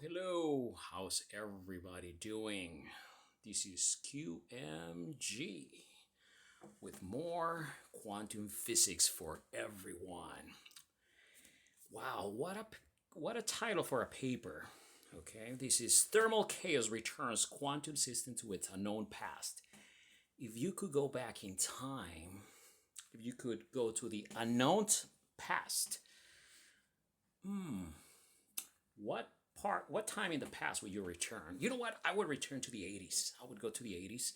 Hello. How's everybody doing? This is QMG with more quantum physics for everyone. Wow, what a title for a paper. Okay, this is Thermal Chaos Returns Quantum System to its Unknown Past. If you could go back in time, if you could go to the unknown past, what what time in the past would you return? You know what? I would return to the 80s. I would go to the 80s,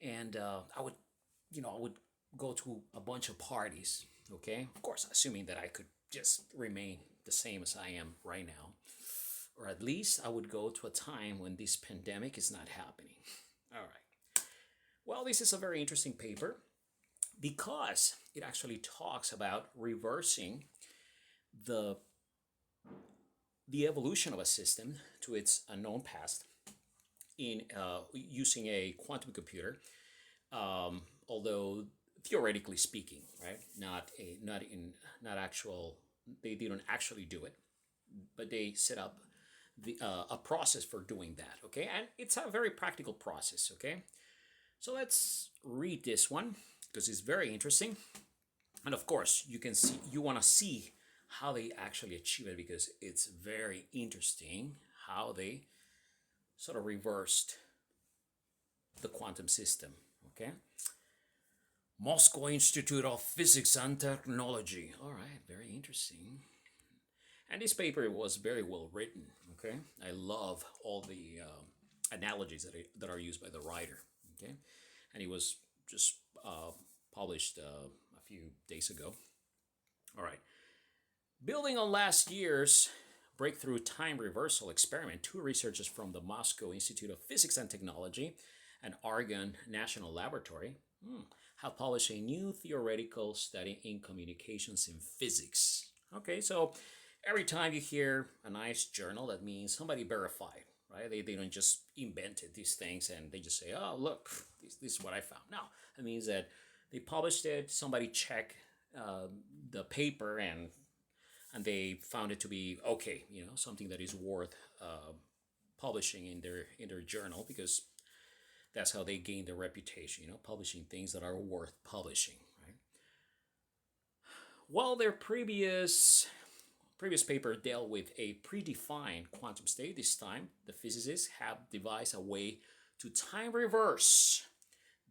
and I would go to a bunch of parties. Okay, of course, assuming that I could just remain the same as I am right now, or at least I would go to a time when this pandemic is not happening. All right. Well, this is a very interesting paper because it actually talks about reversing the the evolution of a system to its unknown past in using a quantum computer, although theoretically speaking, right? Not actual. They didn't actually do it, but they set up a process for doing that. Okay, and it's a very practical process. Okay, so let's read this one because it's very interesting. And of course, you want to see how they actually achieve it because it's very interesting how they sort of reversed the quantum system. Okay. Moscow Institute of Physics and Technology. All right, very interesting. And this paper was very well written. Okay, I love all the analogies that are used by the writer. Okay, and it was just published a few days ago. All right, building on last year's breakthrough time reversal experiment, two researchers from the Moscow Institute of Physics and Technology and Argonne National Laboratory have published a new theoretical study in communications in physics. Okay, so every time you hear a nice journal, that means somebody verified, right? They don't just invented these things and they just say, oh, look, this is what I found. No, that means that they published it, somebody checked the paper and they found it to be okay, something that is worth publishing in their journal because that's how they gain their reputation, publishing things that are worth publishing, right? While their previous paper dealt with a predefined quantum state, this time the physicists have devised a way to time reverse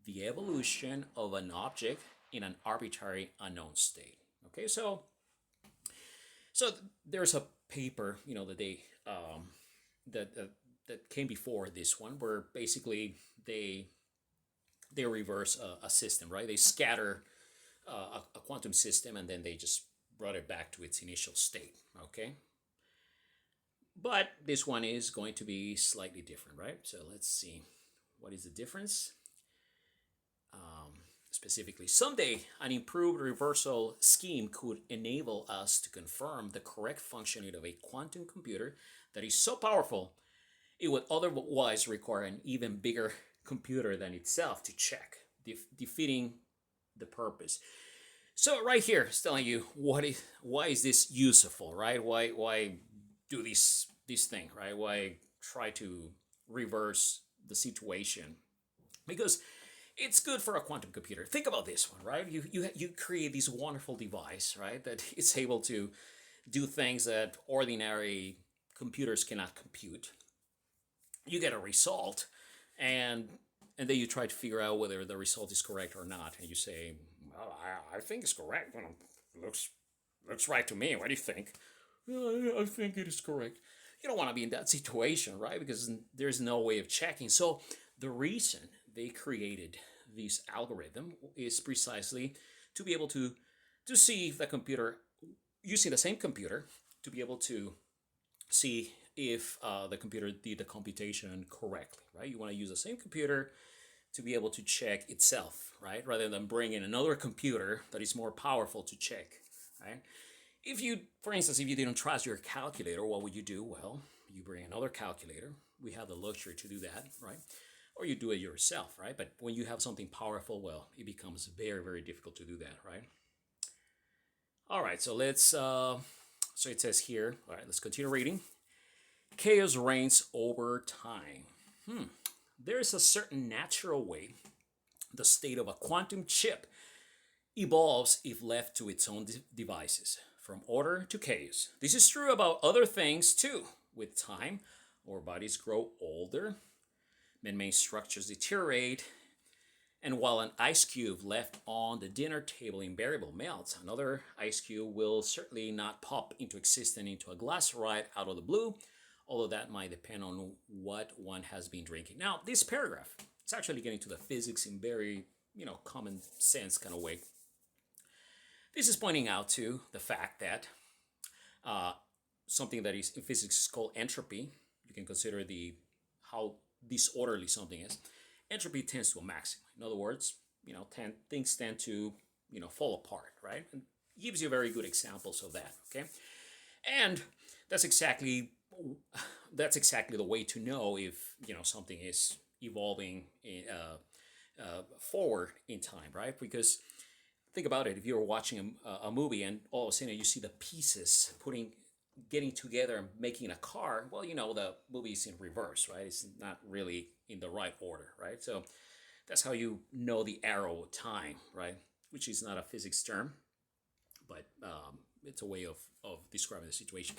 the evolution of an object in an arbitrary unknown state. Okay, so there's a paper, that they that came before this one, where basically they reverse a system, right? They scatter a quantum system and then they just brought it back to its initial state. Okay, but this one is going to be slightly different, right? So let's see, what is the difference? Specifically, someday an improved reversal scheme could enable us to confirm the correct functioning of a quantum computer that is so powerful it would otherwise require an even bigger computer than itself to check, defeating the purpose. So right here, it's telling you why is this useful, right? Why do this thing, right? Why try to reverse the situation? Because it's good for a quantum computer. Think about this one, right? You create this wonderful device, right? That it's able to do things that ordinary computers cannot compute. You get a result, and then you try to figure out whether the result is correct or not, and you say, "Well, I think it's correct. Well, looks right to me. What do you think?" I think it is correct. You don't want to be in that situation, right? Because there's no way of checking. So the reason they created this algorithm is precisely to be able to see if the computer, using the same computer, to be able to see if the computer did the computation correctly, right? You want to use the same computer to be able to check itself, right? Rather than bring in another computer that is more powerful to check, right? If you, for instance, if you didn't trust your calculator, what would you do? Well, you bring another calculator. We have the luxury to do that, right? Or you do it yourself, right? But when you have something powerful, well, it becomes very, very difficult to do that, right? All right, so let's, so it says here, all right, let's continue reading. chaos reigns over time. There is a certain natural way the state of a quantum chip evolves if left to its own devices, from order to chaos. This is true about other things too. With time, our bodies grow older, man-made structures deteriorate, and while an ice cube left on the dinner table invariably melts, another ice cube will certainly not pop into existence into a glass right out of the blue, although that might depend on what one has been drinking. Now, this paragraph, it's actually getting to the physics in very, common sense kind of way. This is pointing out to the fact that something that is in physics is called entropy. You can consider how disorderly something is. Entropy tends to a maximum. In other words, things tend to fall apart, right? And gives you very good examples of that. Okay, and that's exactly the way to know if something is evolving forward in time, right? Because think about it: if you're watching a movie and all of a sudden you see the pieces getting together and making a car, well, the movie is in reverse, right? It's not really in the right order, right? So that's how you know the arrow of time, right? Which is not a physics term, but it's a way of describing the situation.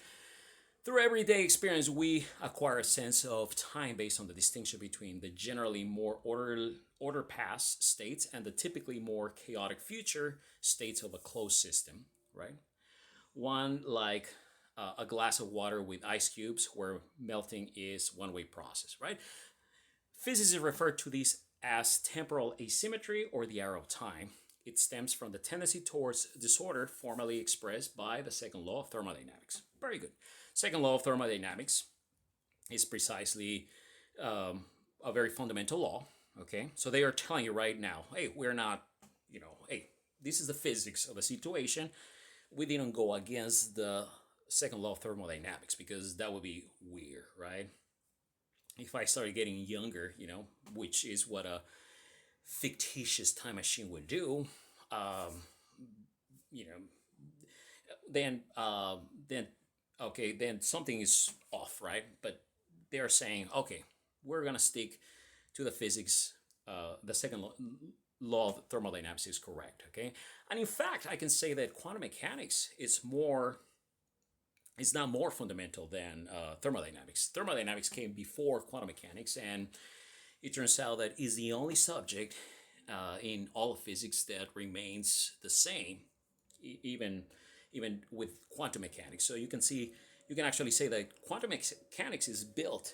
Through everyday experience, we acquire a sense of time based on the distinction between the generally more order past states and the typically more chaotic future states of a closed system, right? One like a glass of water with ice cubes where melting is one-way process, right? Physicists refer to these as temporal asymmetry or the arrow of time. It stems from the tendency towards disorder formally expressed by the second law of thermodynamics. Very good. Second law of thermodynamics is precisely a very fundamental law, okay? So they are telling you right now, hey, we're not, hey, this is the physics of a situation. We didn't go against the second law of thermodynamics because that would be weird, right? If I started getting younger, which is what a fictitious time machine would do, then something is off, right? But they're saying, okay, we're gonna stick to the physics. The second law of thermodynamics is correct, okay? And in fact, I can say that quantum mechanics is not more fundamental than thermodynamics. Thermodynamics came before quantum mechanics, and it turns out that is the only subject in all of physics that remains the same, even with quantum mechanics. So you can actually say that quantum mechanics is built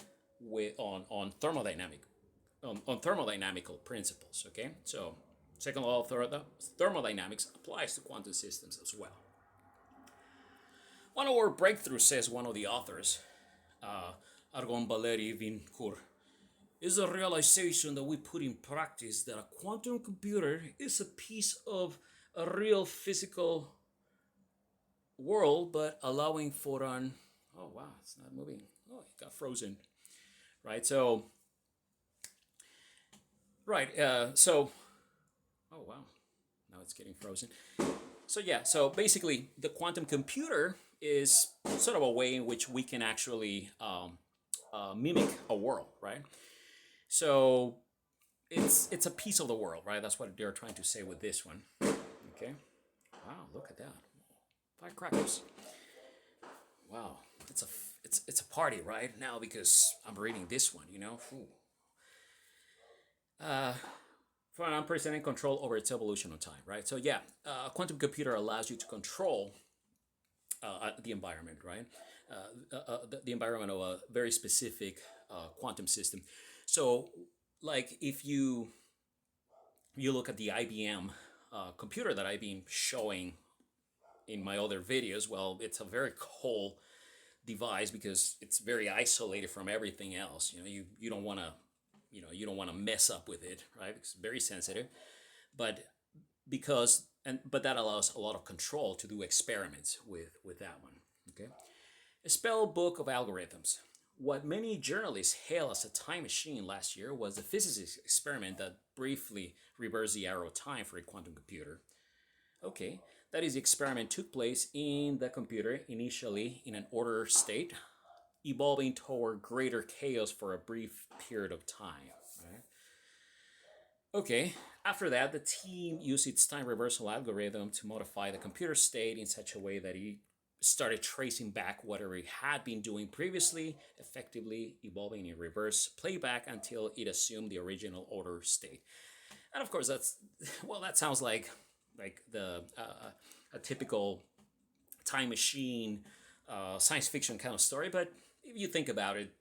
on thermodynamical principles. Okay, so second law of thermodynamics applies to quantum systems as well. One of our breakthroughs, says one of the authors, Argon Valeri Vincourt, is the realization that we put in practice that a quantum computer is a piece of a real physical world, but allowing for an, oh wow, it's not moving. Oh, it got frozen. Right, so, oh wow, now it's getting frozen. So yeah, so basically the quantum computer is sort of a way in which we can actually mimic a world, right? So it's a piece of the world, right? That's what they're trying to say with this one. Okay. Wow, look at that. Firecrackers. Wow, it's a party right now because I'm reading this one, for an unprecedented control over its evolution of time, right? So yeah, a quantum computer allows you to control the environment, right? The environment of a very specific quantum system. So, like if you look at the IBM computer that I've been showing in my other videos, well, it's a very cool device because it's very isolated from everything else. You don't want to you don't want to mess up with it, right? It's very sensitive, but that allows a lot of control to do experiments with that one. Okay, a spell book of algorithms. What many journalists hail as a time machine last year was the physicist experiment that briefly reversed the arrow of time for a quantum computer. Okay, that is, the experiment took place in the computer initially in an ordered state, evolving toward greater chaos for a brief period of time. Right? Okay, after that, the team used its time reversal algorithm to modify the computer state in such a way that it started tracing back whatever it had been doing previously, effectively evolving in reverse playback until it assumed the original order state. And of course, that's well, that sounds like the a typical time machine science fiction kind of story. But if you think about it,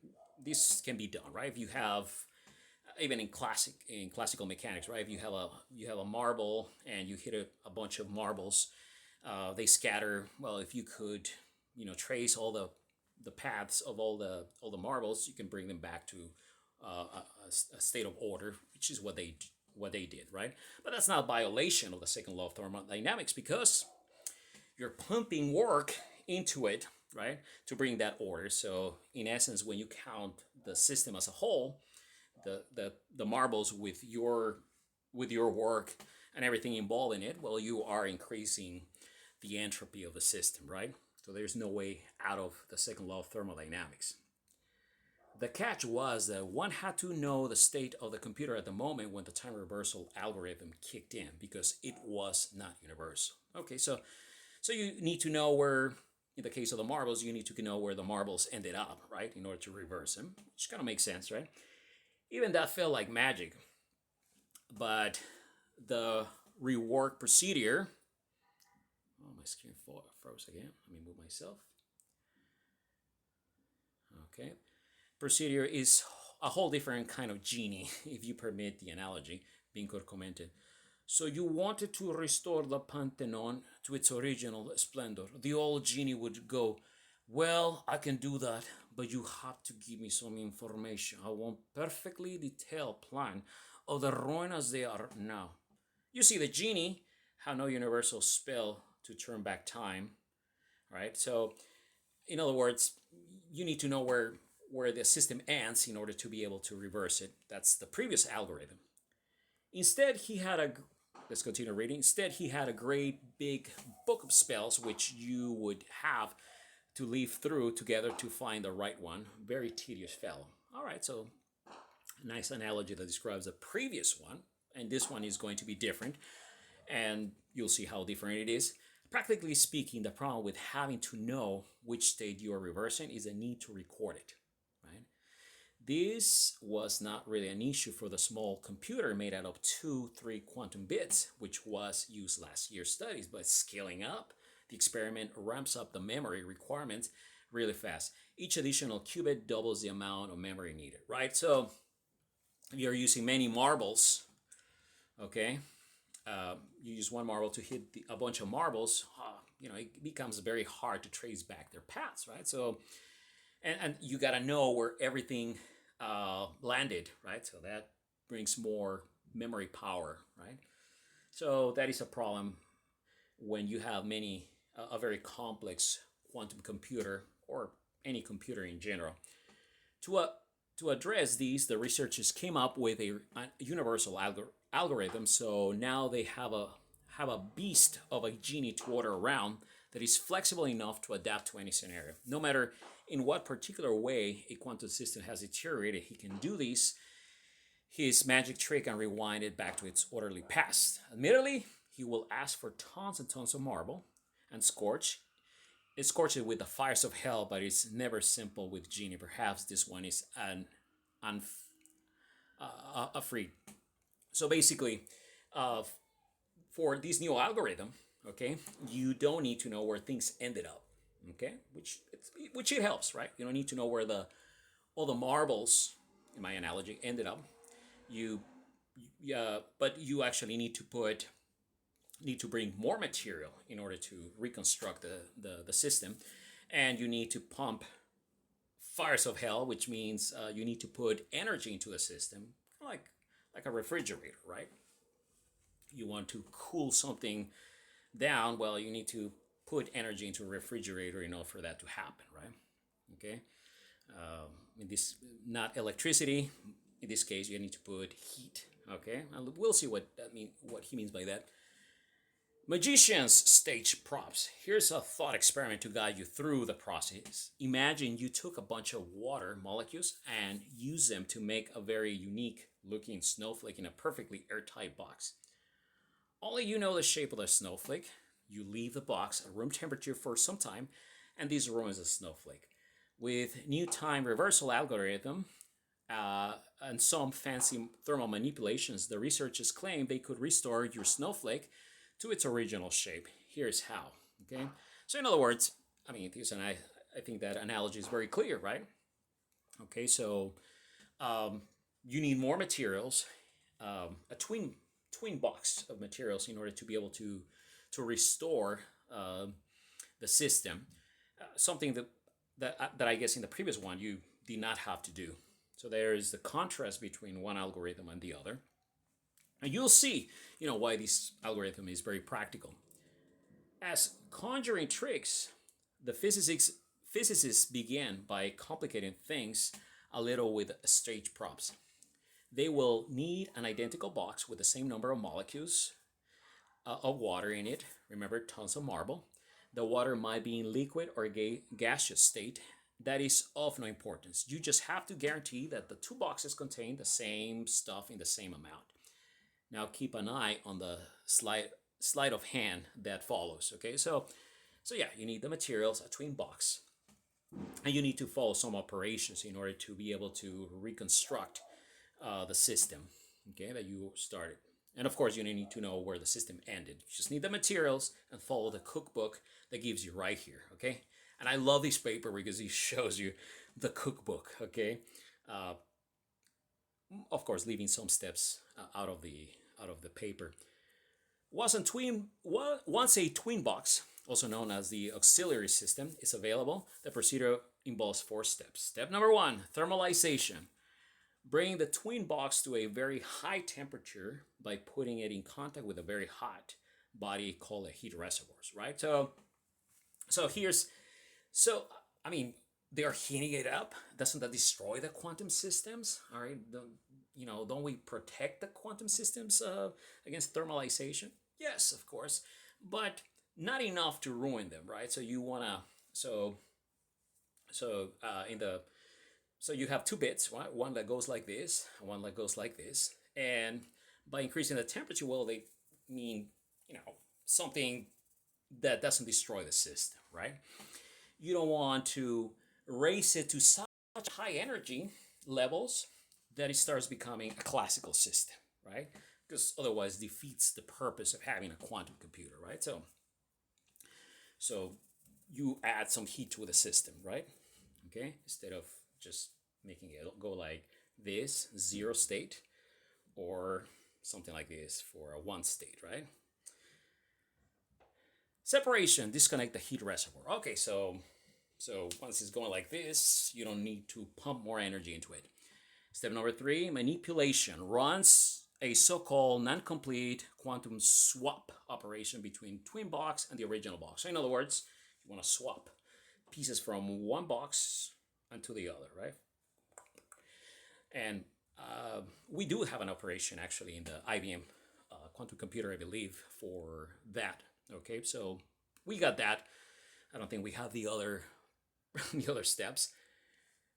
this can be done, right? If you have even in classical mechanics, right? If you have a marble and you hit a bunch of marbles, they scatter. Well, if you could, trace all the paths of all the marbles, you can bring them back to a state of order, which is what they did, right? But that's not a violation of the second law of thermodynamics because you're pumping work into it, right, to bring that order. So in essence, when you count the system as a whole, the marbles with your work and everything involved in it, well, you are increasing the entropy of the system, right? So there's no way out of the second law of thermodynamics. The catch was that one had to know the state of the computer at the moment when the time reversal algorithm kicked in because it was not universal. Okay, so you need to know where, in the case of the marbles, you need to know where the marbles ended up, right, in order to reverse them, which kind of makes sense, right? Even that felt like magic. But the rework procedure, oh, my screen froze again. Let me move myself. Okay. Procedure is a whole different kind of genie, if you permit the analogy, Binkur commented. So you wanted to restore the Pantheon to its original splendor. The old genie would go, well, I can do that, but you have to give me some information. I want perfectly detailed plan of the ruin as they are now. You see, the genie had no universal spell to turn back time, right? So, in other words, you need to know where the system ends in order to be able to reverse it. That's the previous algorithm. Instead, let's continue reading. Instead, he had a great big book of spells, which you would have to leaf through together to find the right one. Very tedious fellow. All right, so nice analogy that describes the previous one, and this one is going to be different, and you'll see how different it is. Practically speaking, the problem with having to know which state you are reversing is a need to record it, right? This was not really an issue for the small computer made out of 2-3 quantum bits, which was used last year's studies, but scaling up, the experiment ramps up the memory requirements really fast. Each additional qubit doubles the amount of memory needed, right? So you're using many marbles, okay? You use one marble to hit a bunch of marbles, it becomes very hard to trace back their paths, right? So, and you got to know where everything landed, right? So that brings more memory power, right? So that is a problem when you have a very complex quantum computer or any computer in general. To address these, the researchers came up with a universal algorithm. So now they have a beast of a genie to order around that is flexible enough to adapt to any scenario. No matter in what particular way a quantum system has deteriorated, he can do this, his magic trick, and rewind it back to its orderly past. Admittedly, he will ask for tons and tons of marble and scorch it with the fires of hell, but it's never simple with genie. Perhaps this one is a free. So basically, for this new algorithm, okay, you don't need to know where things ended up, okay, which it helps, right? You don't need to know where all the marbles, in my analogy, ended up. But you actually need to bring more material in order to reconstruct the system, and you need to pump fires of hell, which means you need to put energy into the system, like a refrigerator, right? You want to cool something down, well, you need to put energy into a refrigerator in order for that to happen, right? Okay. In this, not electricity. In this case, you need to put heat. Okay, and we'll see what he means by that. Magicians stage props. Here's a thought experiment to guide you through the process. Imagine you took a bunch of water molecules and used them to make a very unique looking snowflake in a perfectly airtight box. Only you know the shape of the snowflake. You leave the box at room temperature for some time, and this ruins the snowflake. With new time reversal algorithm and some fancy thermal manipulations, the researchers claim they could restore your snowflake to its original shape. Here's how. Okay, so in other words, I mean, I think that analogy is very clear, right? Okay, so you need more materials, a twin box of materials in order to be able to restore the system. Something that I guess in the previous one you did not have to do. So there is the contrast between one algorithm and the other. And you'll see, why this algorithm is very practical. As conjuring tricks, the physicists began by complicating things a little with stage props. They will need an identical box with the same number of molecules of water in it. Remember, tons of marble. The water might be in liquid or gaseous state. That is of no importance. You just have to guarantee that the two boxes contain the same stuff in the same amount. Now keep an eye on the sleight of hand that follows. Okay, so yeah, you need the materials, a twin box, and you need to follow some operations in order to be able to reconstruct the system, okay, that you started. And of course, you need to know where the system ended. You just need the materials and follow the cookbook that gives you right here. Okay, and I love this paper because it shows you the cookbook. Okay, of course, leaving some steps out of the paper. Once a twin box, also known as the auxiliary system, is available, the procedure involves 4 steps. Step number 1, thermalization. Bring the twin box to a very high temperature by putting it in contact with a very hot body called a heat reservoirs, right? So I mean, they are heating it up. Doesn't that destroy the quantum systems? All right, don't we protect the quantum systems against thermalization? Yes, of course, but not enough to ruin them, right? So you wanna so in the so you have 2 bits, right? One that goes like this, one that goes like this, and by increasing the temperature, well, they mean something that doesn't destroy the system, right? You don't want to raise it to such high energy levels that it starts becoming a classical system, right? Because otherwise defeats the purpose of having a quantum computer, right? So you add some heat to the system, right? Okay, instead of just making it go like this, 0 state, or something like this for a 1 state, right? Separation, disconnect the heat reservoir. Okay, so once it's going like this, you don't need to pump more energy into it. Step number 3, manipulation. Runs a so-called non-complete quantum swap operation between twin box and the original box. So in other words, you want to swap pieces from one box onto the other, right? And we do have an operation actually in the IBM quantum computer, I believe, for that. Okay, so we got that. I don't think we have the other steps.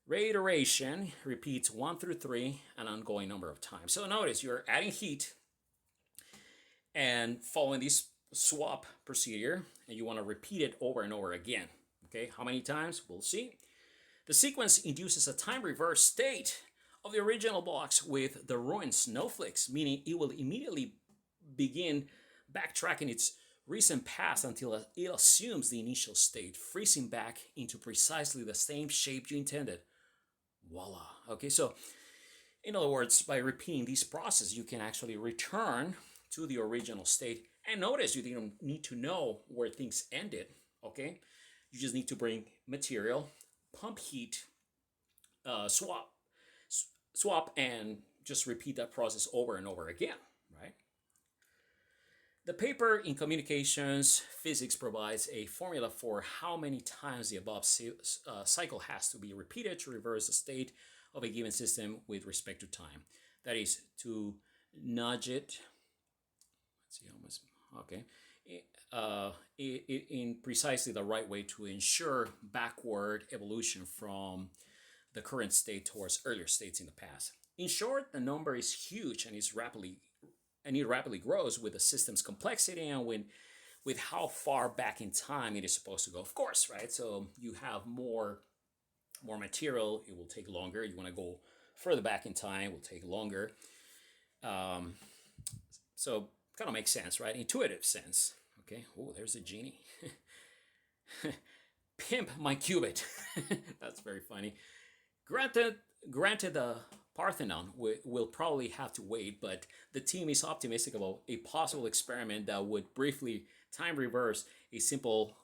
Reiteration repeats 1 through 3 an ongoing number of times. So notice you're adding heat and following this swap procedure, and you want to repeat it over and over again. Okay, how many times? We'll see. The sequence induces a time reverse state of the original box with the ruined snowflakes, meaning it will immediately begin backtracking its recent past until it assumes the initial state, freezing back into precisely the same shape you intended. Voila. Okay, so in other words, by repeating this process, you can actually return to the original state. And notice you didn't need to know where things ended. Okay, you just need to bring material, pump heat, swap, and just repeat that process over and over again, right? The paper in Communications Physics provides a formula for how many times the above cycle has to be repeated to reverse the state of a given system with respect to time. That is to nudge it. Let's see how much. Okay. in precisely the right way to ensure backward evolution from the current state towards earlier states in the past. In short, the number is huge and it rapidly grows with the system's complexity and with how far back in time it is supposed to go. Of course, right? So you have more material, it will take longer. You want to go further back in time, it will take longer. Um, so kind of makes sense, right? Intuitive sense. Okay. Oh, there's a genie. Pimp my qubit. That's very funny. Granted, granted, the Parthenon will probably have to wait, but the team is optimistic about a possible experiment that would briefly time reverse a simple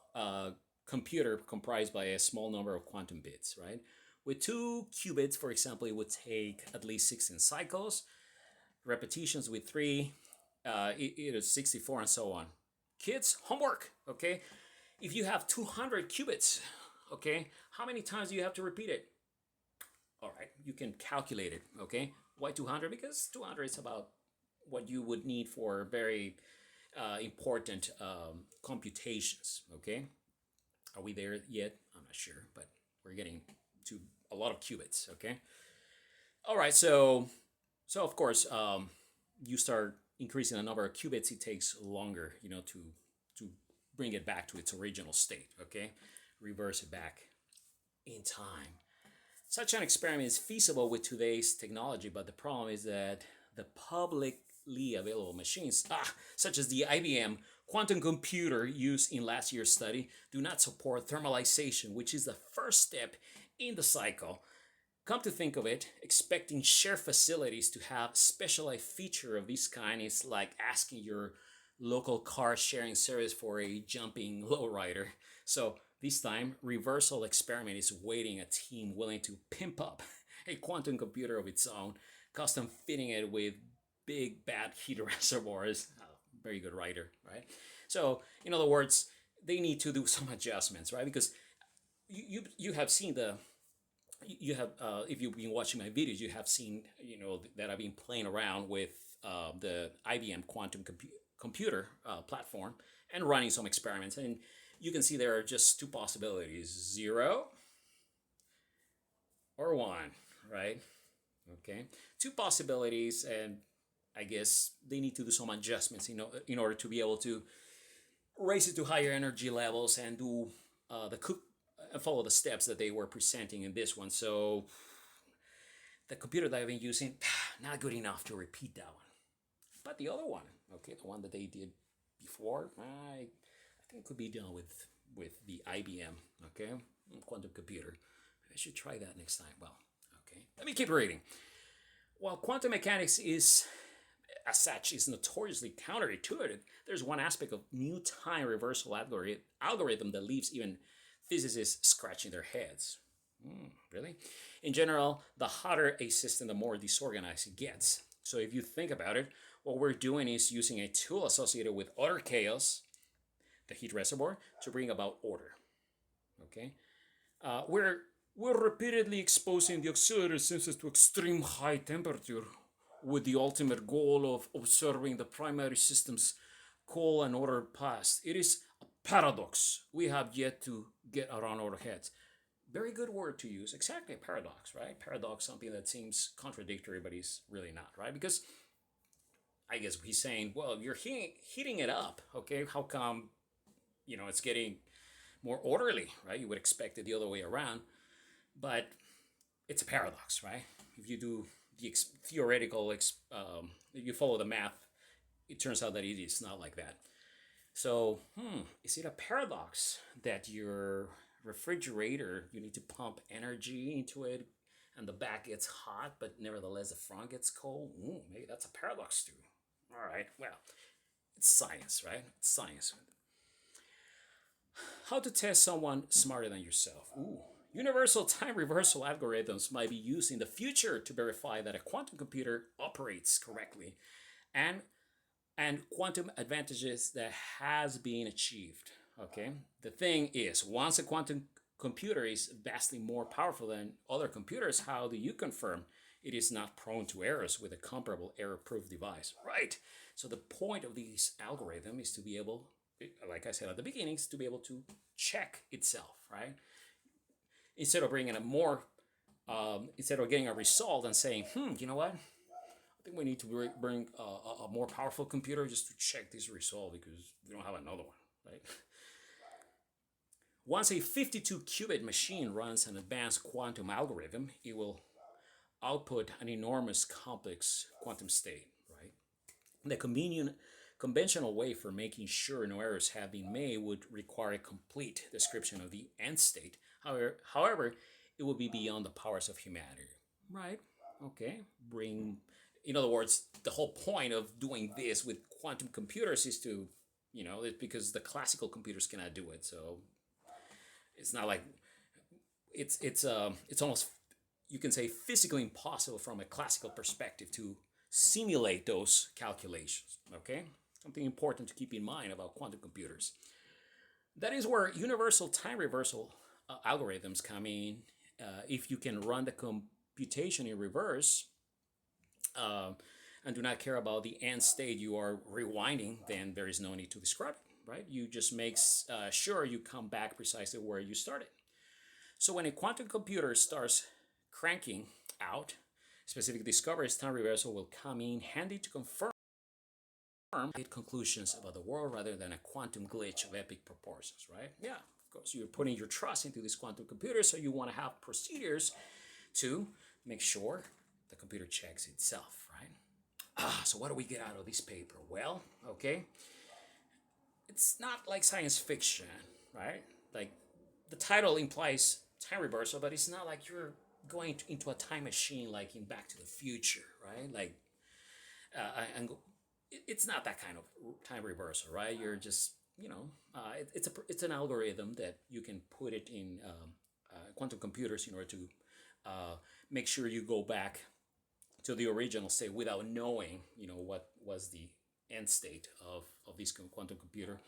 computer comprised by a small number of quantum bits, right? With 2 qubits, for example, it would take at least 16 cycles. Repetitions with 3, it is 64, and so on. Kids, homework, okay? If you have 200 qubits, okay, how many times do you have to repeat it? All right, you can calculate it, okay? Why 200? Because 200 is about what you would need for very important computations, okay? Are we there yet? I'm not sure, but we're getting to a lot of qubits, okay? All right, so of course, you start increasing the number of qubits, it takes longer, to bring it back to its original state, okay? Reverse it back in time. Such an experiment is feasible with today's technology, but the problem is that the publicly available machines, such as the IBM quantum computer used in last year's study, do not support thermalization, which is the first step in the cycle. Come to think of it, expecting shared facilities to have specialized feature of this kind is like asking your local car sharing service for a jumping lowrider. So this time, Reversal Experiment is waiting a team willing to pimp up a quantum computer of its own, custom fitting it with big bad heat reservoirs. Very good writer, right? So in other words, they need to do some adjustments, right? Because you have seen you have if you've been watching my videos, you have seen that I've been playing around with the IBM quantum computer platform and running some experiments, and you can see there are just 2 possibilities: 0 or 1, right? Okay, 2 possibilities, and I guess they need to do some adjustments in order to be able to raise it to higher energy levels and do follow the steps that they were presenting in this one. So the computer that I've been using, not good enough to repeat that one. But the other one, okay, the one that they did before, I think could be done with the IBM, okay, quantum computer. I should try that next time. Well, okay, let me keep reading. While quantum mechanics is, as such, is notoriously counterintuitive, there's one aspect of new time reversal algorithm that leaves even physicists scratching their heads. Really? In general, the hotter a system, the more disorganized it gets. So if you think about it, what we're doing is using a tool associated with utter chaos, the heat reservoir, to bring about order. Okay? We're repeatedly exposing the auxiliary sensors to extreme high temperature with the ultimate goal of observing the primary system's cool and order past. It is a paradox we have yet to get around our heads. Very good word to use. Exactly, a paradox, right? Paradox, something that seems contradictory, but is really not, right? Because I guess he's saying, well, you're heating it up, okay? How come, it's getting more orderly, right? You would expect it the other way around, but it's a paradox, right? If you do the theoretical, if you follow the math, it turns out that it is not like that. So, is it a paradox that your refrigerator, you need to pump energy into it and the back gets hot, but nevertheless the front gets cold? Maybe that's a paradox too. All right, well, it's science, right? It's science. How to test someone smarter than yourself? Universal time reversal algorithms might be used in the future to verify that a quantum computer operates correctly, and quantum advantages that has been achieved. Okay, the thing is, once a quantum computer is vastly more powerful than other computers, how do you confirm it is not prone to errors with a comparable error-proof device? Right. So the point of these algorithms is to be able like I said at the beginning, is to be able to check itself, right? Instead of bringing a more, instead of getting a result and saying, you know what? I think we need to bring a more powerful computer just to check this result because we don't have another one, right? Once a 52-qubit machine runs an advanced quantum algorithm, it will output an enormous complex quantum state, right? The conventional way for making sure no errors have been made would require a complete description of the end state. However, it would be beyond the powers of humanity, right? Okay, in other words, the whole point of doing this with quantum computers is to, because the classical computers cannot do it. So it's not like it's almost, you can say, physically impossible from a classical perspective to simulate those calculations. Okay, something important to keep in mind about quantum computers. That is where universal time reversal algorithms come in. If you can run the computation in reverse and do not care about the end state you are rewinding, then there is no need to describe it, right? You just make sure you come back precisely where you started. So when a quantum computer starts cranking out specific discoveries, time reversal will come in handy to confirm conclusions about the world rather than a quantum glitch of epic proportions, right? Yeah, of course, you're putting your trust into this quantum computer, so you want to have procedures to make sure the computer checks itself, right? So what do we get out of this paper? Well, okay, it's not like science fiction, right? Like the title implies time reversal, but it's not like you're going into a time machine like in Back to the Future, right? Like, and it's not that kind of time reversal, right? You're just, it's an algorithm that you can put it in quantum computers in order to make sure you go back to the original state without knowing, what was the end state of this quantum computer.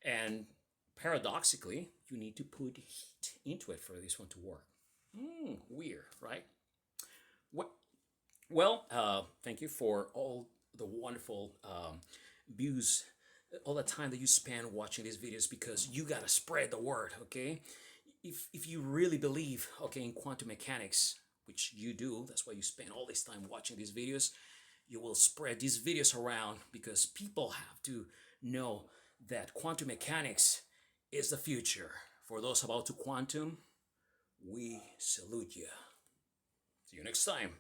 And paradoxically, you need to put heat into it for this one to work. Weird, right? Well, thank you for all the wonderful views, all the time that you spend watching these videos, because you gotta spread the word, okay? If you really believe, okay, in quantum mechanics, which you do, that's why you spend all this time watching these videos, you will spread these videos around because people have to know that quantum mechanics is the future. For those about to quantum, we salute you. See you next time.